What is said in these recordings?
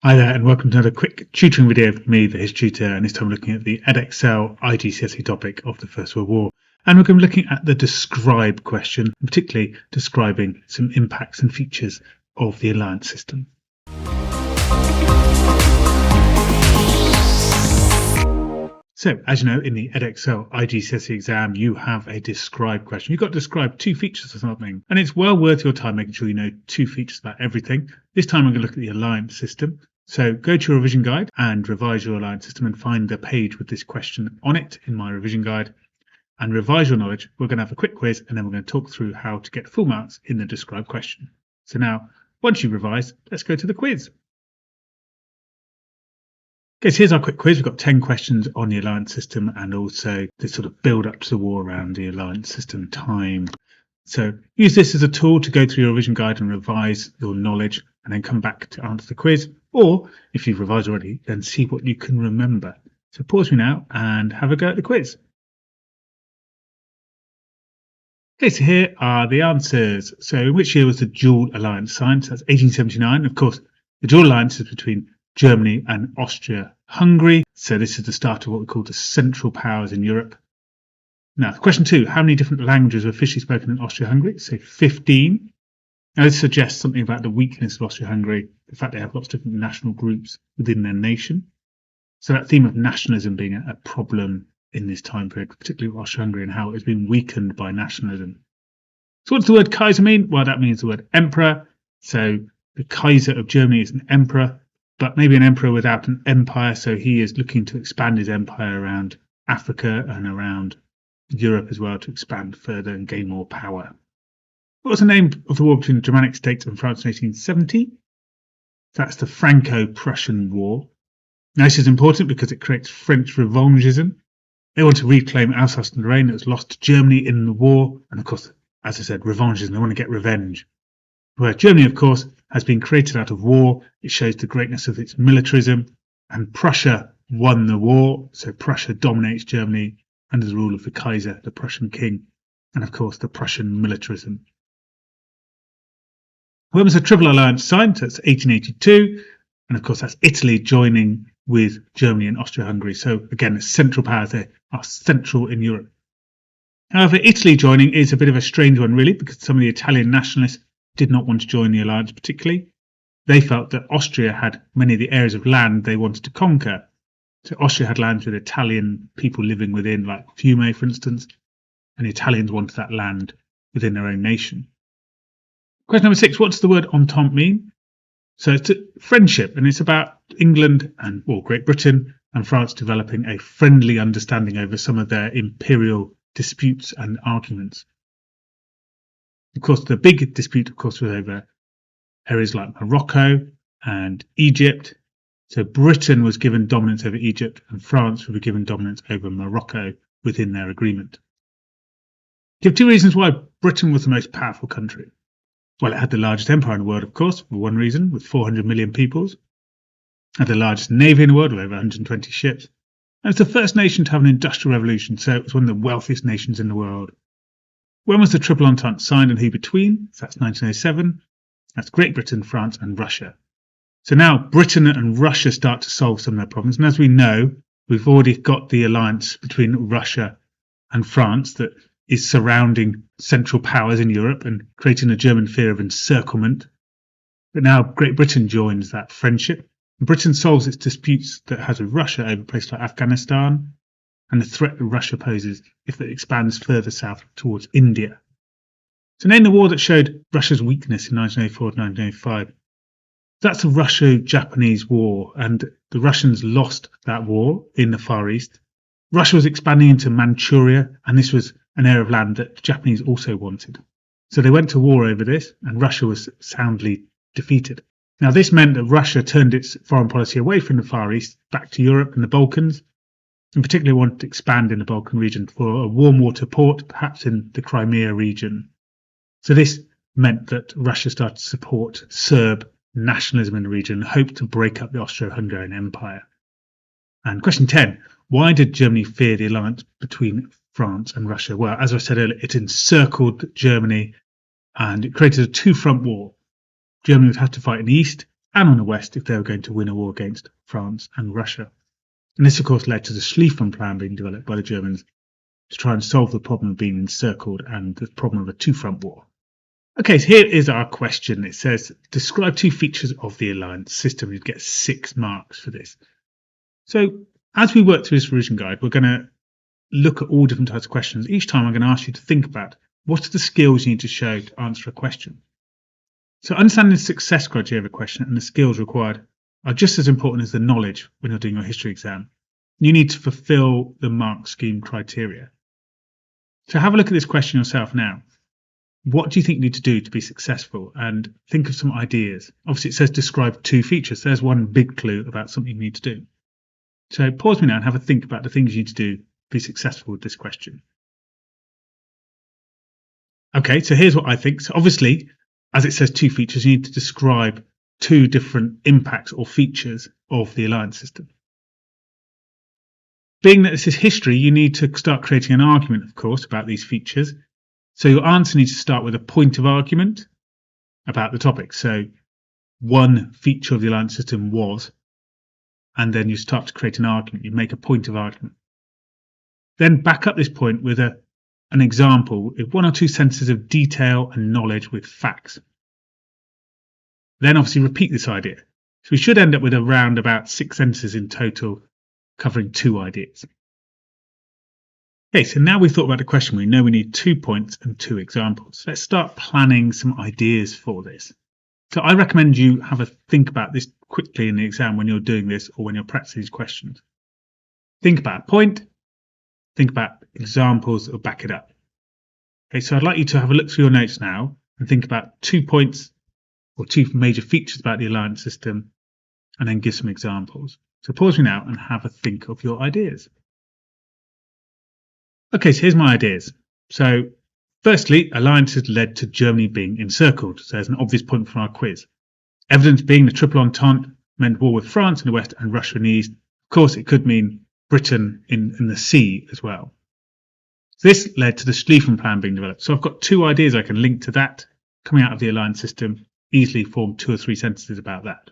Hi there, and welcome to another quick tutoring video from me, the History Tutor, and this time we're looking at the Edexcel iGCSE topic of the First World War. And we're going to be looking at the describe question, particularly describing some impacts and features of the alliance system. So, as you know, in the Edexcel iGCSE exam, you have a describe question. You've got to describe two features of something, and it's well worth your time making sure you know two features about everything. This time I'm going to look at the alliance system. So go to your revision guide and revise your alliance system and find the page with this question on it in my revision guide and revise your knowledge. We're going to have a quick quiz and then we're going to talk through how to get full marks in the describe question. So now, once you've revised, let's go to the quiz. Okay, so here's our quick quiz. We've got 10 questions on the alliance system and also the sort of build up to the war around the alliance system time. So use this as a tool to go through your revision guide and revise your knowledge and then come back to answer the quiz. Or if you've revised already, then see what you can remember. So pause me now and have a go at the quiz. Okay, so here are the answers. So in which year was the dual alliance signed? So that's 1879. Of course, the dual alliance is between Germany and Austria-Hungary. So this is the start of what we call the Central Powers in Europe. Now, question 2, how many different languages were officially spoken in Austria-Hungary? So 15. Now, this suggests something about the weakness of Austria-Hungary, the fact they have lots of different national groups within their nation. So that theme of nationalism being a problem in this time period, particularly with Austria-Hungary and how it has been weakened by nationalism. So what does the word Kaiser mean? Well, that means the word emperor. So the Kaiser of Germany is an emperor, but maybe an emperor without an empire. So he is looking to expand his empire around Africa and around Europe as well to expand further and gain more power. What was the name of the war between the Germanic states and France in 1870? That's the Franco-Prussian War. Now this is important because it creates French revangism. They want to reclaim Alsace and Lorraine that was lost to Germany in the war. And of course, as I said, revangism, they want to get revenge. Where Germany, of course, has been created out of war. It shows the greatness of its militarism. And Prussia won the war. So Prussia dominates Germany under the rule of the Kaiser, the Prussian king. And of course, the Prussian militarism. When was the Triple Alliance signed? So that's 1882. And of course, that's Italy joining with Germany and Austria-Hungary. So again, the Central Powers there are central in Europe. However, Italy joining is a bit of a strange one, really, because some of the Italian nationalists did not want to join the alliance particularly. They felt that Austria had many of the areas of land they wanted to conquer. So Austria had lands with Italian people living within, like Fiume, for instance, and the Italians wanted that land within their own nation. Question number 6, what does the word entente mean? So it's friendship, and it's about England and Great Britain and France developing a friendly understanding over some of their imperial disputes and arguments. Of course, the big dispute, of course, was over areas like Morocco and Egypt. So Britain was given dominance over Egypt and France would be given dominance over Morocco within their agreement. Give 2 reasons why Britain was the most powerful country. Well, it had the largest empire in the world, of course, for one reason, with 400 million peoples. It had the largest navy in the world, with over 120 ships. And it's the first nation to have an industrial revolution, so it was one of the wealthiest nations in the world. When was the Triple Entente signed and who between? So that's 1907. That's Great Britain, France and Russia. So now Britain and Russia start to solve some of their problems. And as we know, we've already got the alliance between Russia and France that is surrounding Central Powers in Europe and creating a German fear of encirclement. But now Great Britain joins that friendship. And Britain solves its disputes that it has with Russia over places like Afghanistan and the threat that Russia poses if it expands further south towards India. So name the war that showed Russia's weakness in 1904 to 1905. That's the Russo-Japanese War, and the Russians lost that war in the Far East. Russia was expanding into Manchuria, and this was an area of land that the Japanese also wanted. So they went to war over this, and Russia was soundly defeated. Now, this meant that Russia turned its foreign policy away from the Far East back to Europe and the Balkans, and particularly wanted to expand in the Balkan region for a warm water port, perhaps in the Crimea region. So this meant that Russia started to support Serb nationalism in the region and hoped to break up the Austro-Hungarian Empire. And question 10, why did Germany fear the alliance between France and Russia? Well, as I said earlier, it encircled Germany and it created a two-front war. Germany would have to fight in the east and on the west if they were going to win a war against France and Russia. And this, of course, led to the Schlieffen Plan being developed by the Germans to try and solve the problem of being encircled and the problem of a two-front war. Okay, so here is our question. It says, describe two features of the alliance system. You'd get 6 marks for this. So as we work through this revision guide, we're going to look at all different types of questions. Each time I'm going to ask you to think about what are the skills you need to show to answer a question. So understanding the success criteria of a question and the skills required are just as important as the knowledge when you're doing your history exam. You need to fulfill the mark scheme criteria. So have a look at this question yourself now. What do you think you need to do to be successful? And think of some ideas. Obviously, it says describe 2 features. There's one big clue about something you need to do. So pause me now and have a think about the things you need to do to be successful with this question. Okay, so here's what I think. So obviously, as it says 2 features, you need to describe 2 different impacts or features of the alliance system. Being that this is history, you need to start creating an argument, of course, about these features. So your answer needs to start with a point of argument about the topic. So one feature of the alliance system was, and then you start to create an argument. You make a point of argument. Then back up this point with an example with 1 or 2 sentences of detail and knowledge with facts. Then obviously repeat this idea. So we should end up with around about 6 sentences in total covering 2 ideas. Okay, so now we've thought about the question, we know we need 2 points and 2 examples. Let's start planning some ideas for this. So I recommend you have a think about this quickly in the exam when you're doing this or when you're practicing these questions. Think about a point, think about examples that will back it up. Okay, so I'd like you to have a look through your notes now and think about 2 points or 2 major features about the alliance system and then give some examples. So pause me now and have a think of your ideas. Okay, so here's my ideas. So firstly, alliances led to Germany being encircled. So there's an obvious point from our quiz. Evidence being the Triple Entente meant war with France in the west and Russia in the east. Of course, it could mean Britain in the sea as well. So this led to the Schlieffen Plan being developed. So I've got 2 ideas I can link to that coming out of the alliance system, easily form 2 or 3 sentences about that.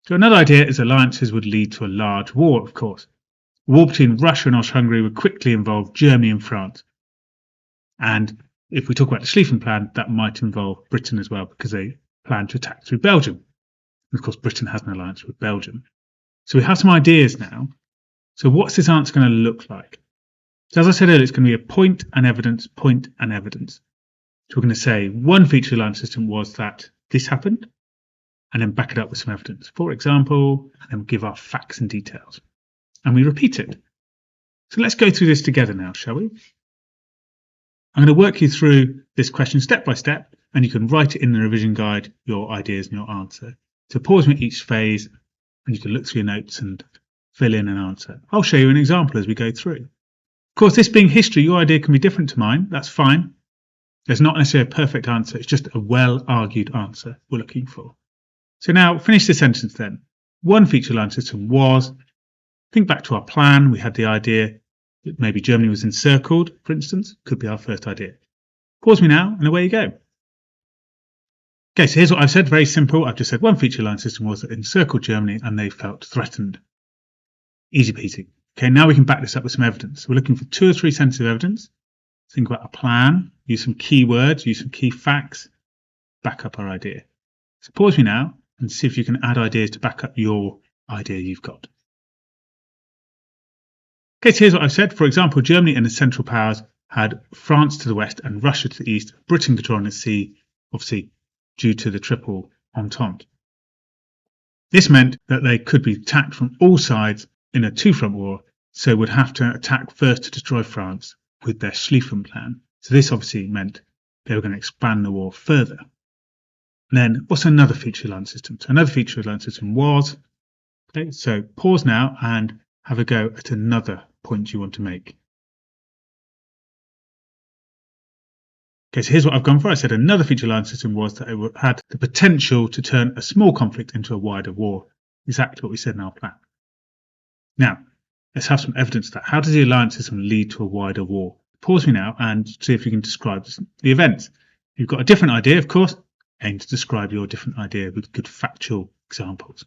So another idea is alliances would lead to a large war, of course. War between Russia and Austria-Hungary would quickly involve Germany and France. And if we talk about the Schlieffen Plan, that might involve Britain as well because they plan to attack through Belgium. And of course, Britain has an alliance with Belgium. So we have some ideas now. So what's this answer going to look like? So as I said earlier, it's going to be a point and evidence, point and evidence. So we're going to say one feature of the alliance system was that this happened, and then back it up with some evidence. For example, and then give our facts and details. And we repeat it. So let's go through this together now, shall we? I'm going to work you through this question step by step, and you can write it in the revision guide, your ideas and your answer. So pause me at each phase, and you can look through your notes and fill in an answer. I'll show you an example as we go through. Of course, this being history, your idea can be different to mine. That's fine. There's not necessarily a perfect answer. It's just a well-argued answer we're looking for. So now finish the sentence then. One feature of the alliance system was, think back to our plan. We had the idea that maybe Germany was encircled, for instance, could be our first idea. Pause me now and away you go. Okay, so here's what I've said, very simple. I've just said one feature of the alliance system was that it encircled Germany and they felt threatened. Easy peasy. Okay, now we can back this up with some evidence. We're looking for 2 or 3 sentences of evidence. Think about a plan, use some key words, use some key facts, back up our idea. So pause me now and see if you can add ideas to back up your idea you've got. Okay, so here's what I've said. For example, Germany and the Central Powers had France to the west and Russia to the east, Britain controlling the sea, obviously due to the Triple Entente. This meant that they could be attacked from all sides in a 2-front war, so would have to attack first to destroy France with their Schlieffen Plan. So this obviously meant they were going to expand the war further. And then what's another feature of the alliance system? So another feature of the alliance system was, okay, so pause now and have a go at another point you want to make. Okay, so here's what I've gone for. I said another feature of the alliance system was that it had the potential to turn a small conflict into a wider war. Exactly what we said in our plan. Now, let's have some evidence of that. How does the alliance system lead to a wider war? Pause me now and see if you can describe the events. You've got a different idea, of course. aim to describe your different idea with good factual examples.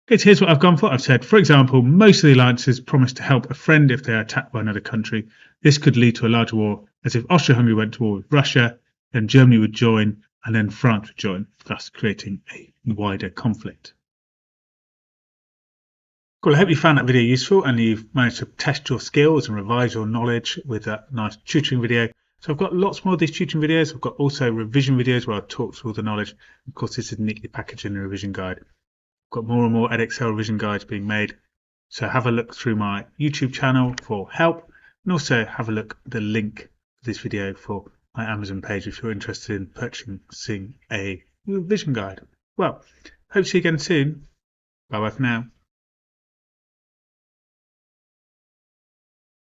Okay, so here's what I've gone for. I've said, for example, most of the alliances promise to help a friend if they are attacked by another country. This could lead to a large war, as if Austria-Hungary went to war with Russia, then Germany would join, and then France would join, thus creating a wider conflict. Cool, I hope you found that video useful and you've managed to test your skills and revise your knowledge with that nice tutoring video. So I've got lots more of these tutoring videos. I've got also revision videos where I talk through all the knowledge. Of course, this is neatly packaged in the revision guide. I've got more and more Edexcel revision guides being made. So have a look through my YouTube channel for help, and also have a look at the link for this video for my Amazon page if you're interested in purchasing a revision guide. Well, hope to see you again soon. Bye bye for now.